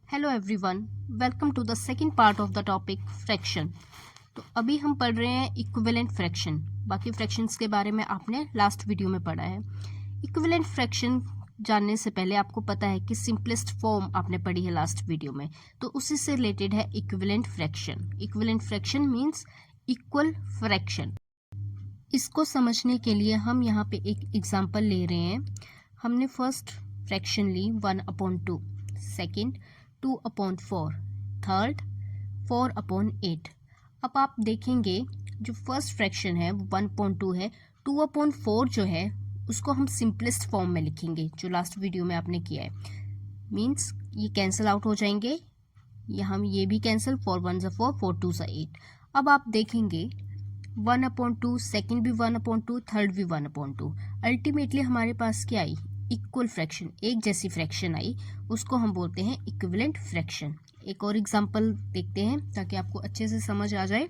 Hello everyone, welcome to the second part of the topic fraction. तो अभी हम पढ़ रहे हैं इक्विवेलेंट फ्रैक्शन। बाकी फ्रैक्शंस के बारे में आपने लास्ट वीडियो में पढ़ा है। इक्विवेलेंट फ्रैक्शन जानने से पहले आपको पता है कि सिंपलेस्ट फॉर्म आपने पढ़ी है लास्ट वीडियो में, तो उसी से रिलेटेड है equivalent fraction. Equivalent fraction means equal fraction. इसको समझने के लिए हम यहाँ पे एक एग्जाम्पल ले रहे हैं। हमने फर्स्ट फ्रैक्शन ली 1/2, सेकेंड 2/4, थर्ड 4/8। अब आप देखेंगे जो फर्स्ट फ्रैक्शन है वो 1/2 है। 2/4 जो है उसको हम सिंपलेस्ट फॉर्म में लिखेंगे, जो लास्ट वीडियो में आपने किया है। मीन्स ये कैंसिल आउट हो जाएंगे, हम ये भी कैंसिल, 4 1 4, 4 2 8। अब आप देखेंगे 1/2, सेकेंड भी 1/2, थर्ड भी 1/2। अल्टीमेटली हमारे पास क्या आई? इक्वल फ्रैक्शन, एक जैसी फ्रैक्शन आई, उसको हम बोलते हैं इक्विवेलेंट फ्रैक्शन। एक और एग्जांपल देखते हैं ताकि आपको अच्छे से समझ आ जाए।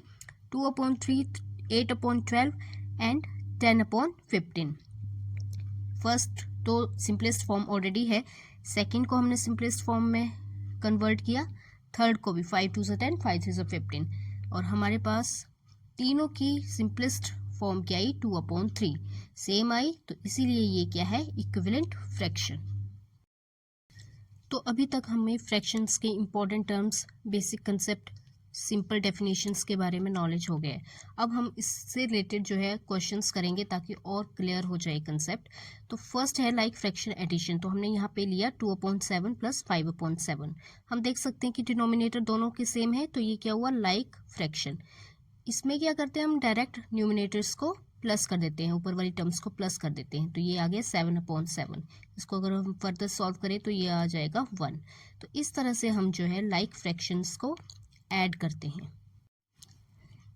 2/3, 8/12 एंड 10/15। फर्स्ट तो सिंपलेस्ट फॉर्म ऑलरेडी है, सेकेंड को हमने सिंपलेस्ट फॉर्म में कन्वर्ट किया, थर्ड को भी 5 2 10, 5 3 15, और हमारे पास तीनों की सिंपलेस्ट फॉर्म क्या आई? 2/3 सेम आई, तो इसीलिए ये क्या है? Equivalent fraction. तो अभी तक हमें फ्रैक्शंस के important terms, basic concept, simple definitions के बारे में नॉलेज हो गया है। अब हम इससे रिलेटेड जो है क्वेश्चंस करेंगे ताकि और क्लियर हो जाए कंसेप्ट। तो फर्स्ट है लाइक फ्रैक्शन एडिशन। तो हमने यहाँ पे लिया 2/7 प्लस 5/7। हम देख सकते हैं कि डिनोमिनेटर दोनों के सेम है, तो ये क्या हुआ? Like fraction. इसमें क्या करते हैं हम? डायरेक्ट न्यूमिनेटर्स को प्लस कर देते हैं, ऊपर वाली टर्म्स को प्लस कर देते हैं, तो ये आ गया 7/7। इसको अगर हम फर्दर सॉल्व करें तो ये आ जाएगा 1। तो इस तरह से हम जो है लाइक फ्रैक्शंस को ऐड करते हैं।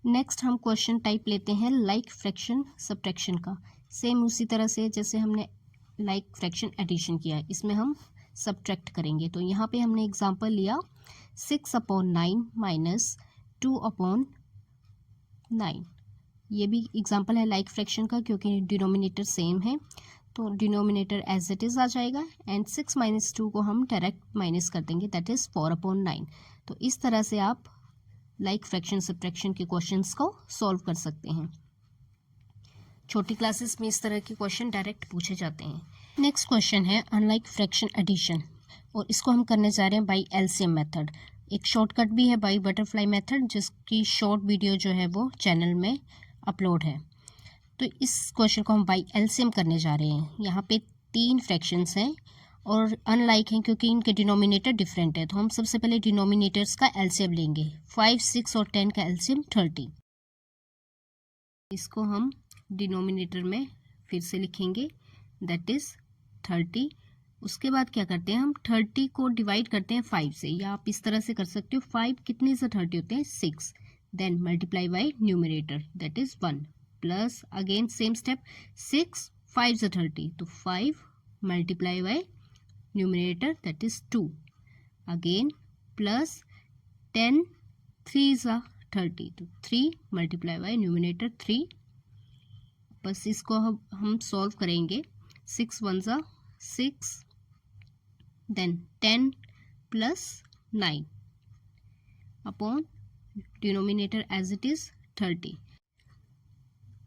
नेक्स्ट हम क्वेश्चन टाइप लेते हैं लाइक फ्रैक्शन सब्ट्रैक्शन का। सेम उसी तरह से जैसे हमने लाइक फ्रैक्शन एडिशन किया है, इसमें हम सब्ट्रैक्ट करेंगे। तो यहाँ पे हमने एग्जांपल लिया 6/9 माइनस 2/9। ये भी एग्जांपल है लाइक फ्रैक्शन का, क्योंकि डिनोमिनेटर सेम है, तो डिनोमिनेटर एज इट इज आ जाएगा, एंड 6 - 2 को हम डायरेक्ट माइनस कर देंगे, दैट इज 4/9। तो इस तरह से आप लाइक फ्रैक्शन सब्ट्रैक्शन के क्वेश्चंस को सॉल्व कर सकते हैं। छोटी क्लासेस में इस तरह के क्वेश्चन डायरेक्ट पूछे जाते हैं। नेक्स्ट क्वेश्चन है अनलाइक फ्रैक्शन एडिशन, और इसको हम करने जा रहे हैं बाई एलसीएम मेथड। एक शॉर्टकट भी है बाई बटरफ्लाई मेथड, जिसकी शॉर्ट वीडियो जो है वो चैनल में अपलोड है। तो इस क्वेश्चन को हम बाई एलसीएम करने जा रहे हैं। यहाँ पे 3 फ्रैक्शंस हैं और अनलाइक हैं क्योंकि इनके डिनोमिनेटर डिफरेंट है। तो हम सबसे पहले डिनोमिनेटर्स का एलसीएम लेंगे। 5 6 और 10 का एलसीएम 30। इसको हम डिनोमिनेटर में फिर से लिखेंगे, दैट इज 30। उसके बाद क्या करते हैं हम? 30 को डिवाइड करते हैं 5 से, या आप इस तरह से कर सकते हो, 5 कितने से 30 होते हैं? 6। Then multiply by numerator, that is 1, plus again same step, 6 5 से 30, तो 5 multiply by numerator, that is 2, again plus 10 3 सा 30, तो 3 मल्टीप्लाई बाई न्यूमरेटर 3। बस इसको हम सॉल्व करेंगे। 6 1 सा 6, then 10 plus 9 upon denominator as it is 30।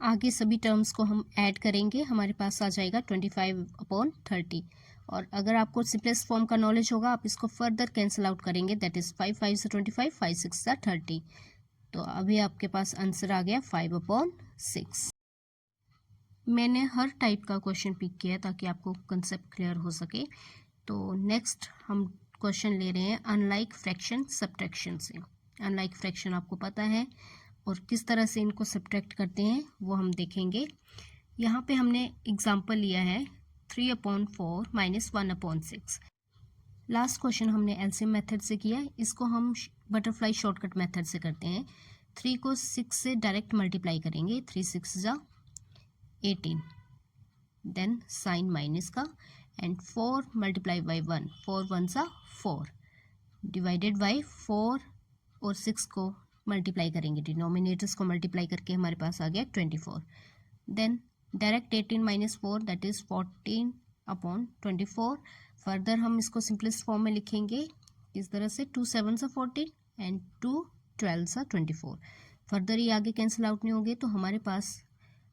आगे सभी टर्म्स को हम ऐड करेंगे, हमारे पास आ जाएगा 25/30। और अगर आपको सिंपलेस्ट फॉर्म का नॉलेज होगा, आप इसको फर्दर कैंसिल आउट करेंगे, दैट इज 5 5 से 25, 5 6 से 30। तो अभी आपके पास आंसर आ गया 5/6। मैंने हर टाइप का क्वेश्चन पिक किया है ताकि आपको कंसेप्ट क्लियर हो सके। तो नेक्स्ट हम क्वेश्चन ले रहे हैं अनलाइक फ्रैक्शन सब्ट्रैक्शन से। अनलाइक फ्रैक्शन आपको पता है, और किस तरह से इनको सब्ट्रैक्ट करते हैं वो हम देखेंगे। यहाँ पे हमने एग्जांपल लिया है 3/4 माइनस 1/6। लास्ट क्वेश्चन हमने एलसीएम मेथड से किया है, इसको हम बटरफ्लाई शॉर्टकट मेथड से करते हैं। 3 को 6 से डायरेक्ट मल्टीप्लाई करेंगे, 3 6 जा 18, देन साइन माइनस का, एंड 4 मल्टीप्लाई बाई 1, 4 1 सा 4, डिवाइडेड बाई 4 और 6 को मल्टीप्लाई करेंगे, डिनोमिनेटर्स को मल्टीप्लाई करके हमारे पास आ गया 24। Then direct 18 - 4, that is 14/24। Further हम इसको सिंपलेस्ट फॉर्म में लिखेंगे, किस तरह से 2 7 सा 14 एंड 2 12 सा 24। फर्दर ये आगे कैंसिल आउट नहीं होंगे तो हमारे पास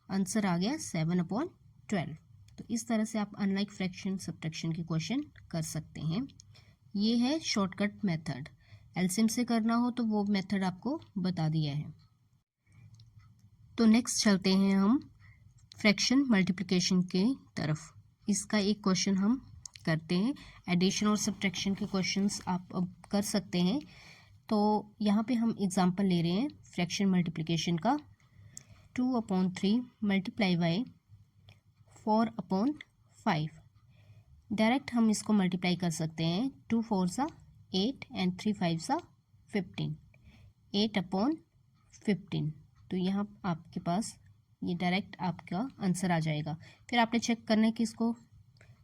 आंसर आ गया 7/12। तो इस तरह से आप अनलाइक फ्रैक्शन सब्ट्रैक्शन के क्वेश्चन कर सकते हैं। ये है शॉर्टकट मेथड। एलसीएम से करना हो तो वो मेथड आपको बता दिया है। तो नेक्स्ट चलते हैं हम फ्रैक्शन मल्टीप्लिकेशन के तरफ। इसका एक क्वेश्चन हम करते हैं। एडिशन और सब्ट्रैक्शन के क्वेश्चंस आप अब कर सकते हैं। तो यहाँ पे हम एग्जांपल ले रहे हैं फ्रैक्शन मल्टीप्लिकेशन का। 2/3 मल्टीप्लाई बाय 4/5। डायरेक्ट हम इसको मल्टीप्लाई कर सकते हैं। 2 4 सा 8 एंड 3 5 सा 15। 8/15। तो यहाँ आपके पास ये डायरेक्ट आपका आंसर आ जाएगा। फिर आपने चेक करना है कि इसको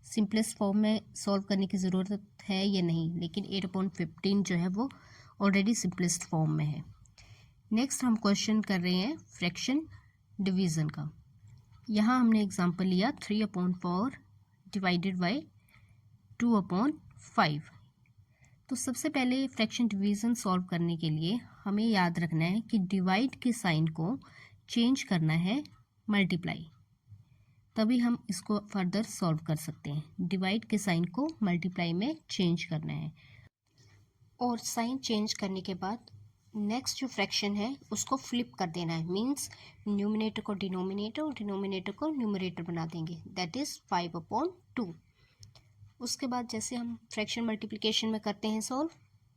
सिंपलेस्ट फॉर्म में सॉल्व करने की ज़रूरत है या नहीं, लेकिन 8/15 जो है वो ऑलरेडी सिंपलेस्ट फॉर्म में है। नेक्स्ट हम क्वेश्चन कर रहे हैं फ्रैक्शन डिवीज़न का। यहाँ हमने एग्जांपल लिया 3/4 डिवाइडेड बाय 2/5। तो सबसे पहले फ्रैक्शन डिवीज़न सॉल्व करने के लिए हमें याद रखना है कि डिवाइड के साइन को चेंज करना है मल्टीप्लाई, तभी हम इसको फर्दर सॉल्व कर सकते हैं। डिवाइड के साइन को मल्टीप्लाई में चेंज करना है और साइन चेंज करने के बाद नेक्स्ट जो फ्रैक्शन है उसको फ्लिप कर देना है। मींस न्यूमरेटर को डिनोमिनेटर और डिनोमिनेटर को न्यूमरेटर बना देंगे। That is 5/2। उसके बाद जैसे हम फ्रैक्शन मल्टीप्लिकेशन में करते हैं सॉल्व,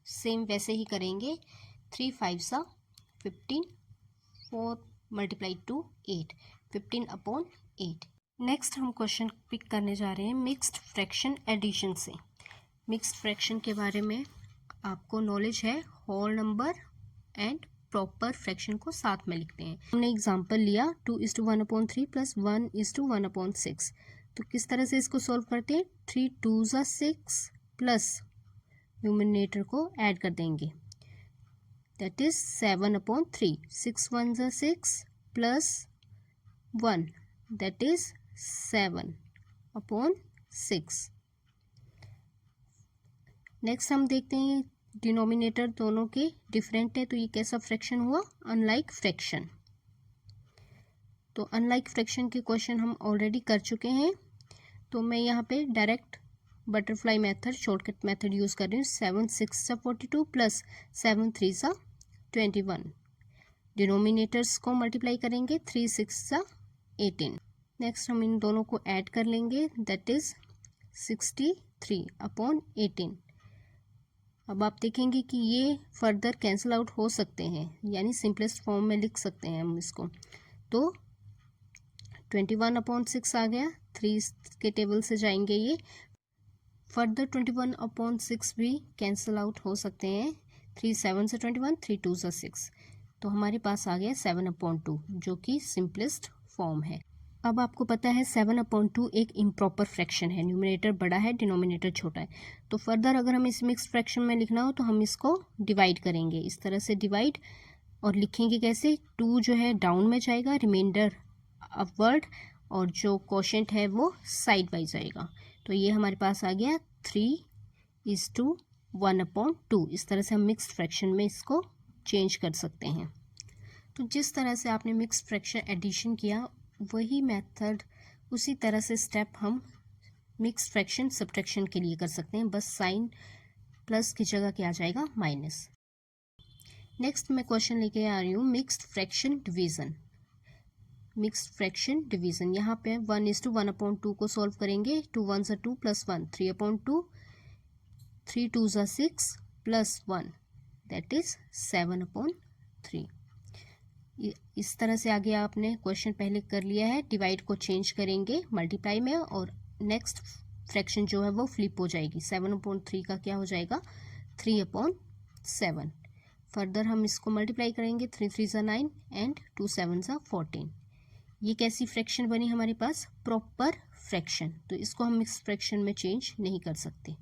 सेम वैसे ही करेंगे। 3 5 सा 15, 4 × 2 8, 15/8। नेक्स्ट हम क्वेश्चन पिक करने जा रहे हैं मिक्स्ड फ्रैक्शन एडिशन से। मिक्स्ड फ्रैक्शन के बारे में आपको नॉलेज है। Whole number and proper fraction को साथ में लिखते हैं। हमने एग्जांपल लिया 2:1/3 + 1:1/6। तो किस तरह से इसको सॉल्व करते हैं? 3 2 सा 6 प्लस न्यूमरेटर को ऐड कर देंगे। That is 7/3। 6 1 सा 6 प्लस 1 दैट इज 7/6। नेक्स्ट हम देखते हैं डिनोमिनेटर दोनों के डिफरेंट है, तो ये कैसा फ्रैक्शन हुआ? Unlike fraction. तो अनलाइक फ्रैक्शन के क्वेश्चन हम ऑलरेडी कर चुके हैं। तो मैं यहाँ पे direct butterfly method, shortcut method use कर रही हूँ। 7 6 सा 42 प्लस 7 3 सा 21। डिनोमिनेटर्स को मल्टीप्लाई करेंगे। 3 6 सा 18। नेक्स्ट हम इन दोनों को ऐड कर लेंगे। That is 63/18। अब आप देखेंगे कि ये फर्दर कैंसिल आउट हो सकते हैं, यानी सिंपलेस्ट फॉर्म में लिख सकते हैं हम इसको। तो 21/6 आ गया। 3 के टेबल से जाएंगे ये। फर्दर 21/6 भी कैंसिल आउट हो सकते हैं। 3 7 से 21, 3 2 से 6। तो हमारे पास आ गया 7/2, जो कि सिंपलेस्ट फॉर्म है। अब आपको पता है 7/2 एक इम्प्रॉपर फ्रैक्शन है। न्यूमरेटर बड़ा है, डिनोमिनेटर छोटा है। तो फर्दर अगर हमें इस मिक्स फ्रैक्शन में लिखना हो तो हम इसको डिवाइड करेंगे। इस तरह से डिवाइड, और लिखेंगे कैसे? 2 जो है डाउन में जाएगा, रिमाइंडर अपवर्ड, और जो क्वोशेंट है वो साइड वाइज जाएगा। तो ये हमारे पास आ गया 3:1/2। इस तरह से हम मिक्स फ्रैक्शन में इसको चेंज कर सकते हैं। तो जिस तरह से आपने मिक्स फ्रैक्शन एडिशन किया, वही मेथड, उसी तरह से स्टेप हम मिक्स फ्रैक्शन सब्ट्रैक्शन के लिए कर सकते हैं। बस साइन प्लस की जगह क्या आ जाएगा? माइनस। नेक्स्ट मैं क्वेश्चन लेके आ रही हूँ mixed fraction division. Mixed fraction division यहाँ पे 1:1/2 को सॉल्व करेंगे। 2 1 सा 2 प्लस 1, 3/2। 3 2 सा 6 प्लस 1 दैट इज 7/3। इस तरह से आगे आपने क्वेश्चन पहले कर लिया है। डिवाइड को चेंज करेंगे मल्टीप्लाई में, और नेक्स्ट फ्रैक्शन जो है वो फ्लिप हो जाएगी। 7/3 का क्या हो जाएगा? 3/7। फर्दर हम इसको मल्टीप्लाई करेंगे। 3 3 सा 9 एंड 2 7 सा 14। ये कैसी फ्रैक्शन बनी हमारे पास? Proper fraction. तो इसको हम मिक्स फ्रैक्शन में चेंज नहीं कर सकते।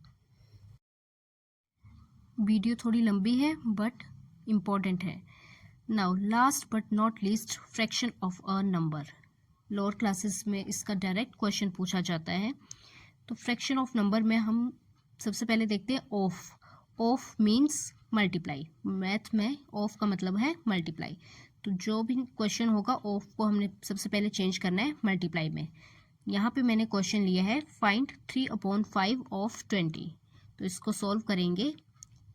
वीडियो थोड़ी लंबी है बट इम्पॉर्टेंट है। Now last but not least, fraction of a number. Lower classes में इसका डायरेक्ट क्वेश्चन पूछा जाता है। तो फ्रैक्शन ऑफ नंबर में हम सबसे पहले देखते हैं of. Of means multiply, math में ऑफ का मतलब है मल्टीप्लाई। तो जो भी क्वेश्चन होगा ऑफ को हमने सबसे पहले चेंज करना है मल्टीप्लाई में। यहाँ पे मैंने क्वेश्चन लिया है फाइंड 3/5 ऑफ 20। तो इसको सॉल्व करेंगे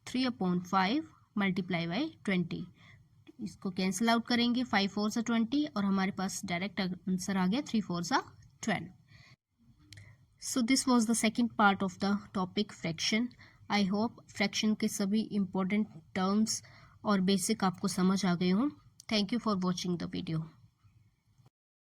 3/5 मल्टीप्लाई बाई 20, इसको कैंसिल आउट करेंगे 5 4 सा 20 और हमारे पास डायरेक्ट आंसर आ गया 3 4 सा 12। So this was the second part of the topic fraction. I hope fraction के सभी इंपॉर्टेंट टर्म्स और बेसिक आपको समझ आ गए हों। Thank you for watching the video.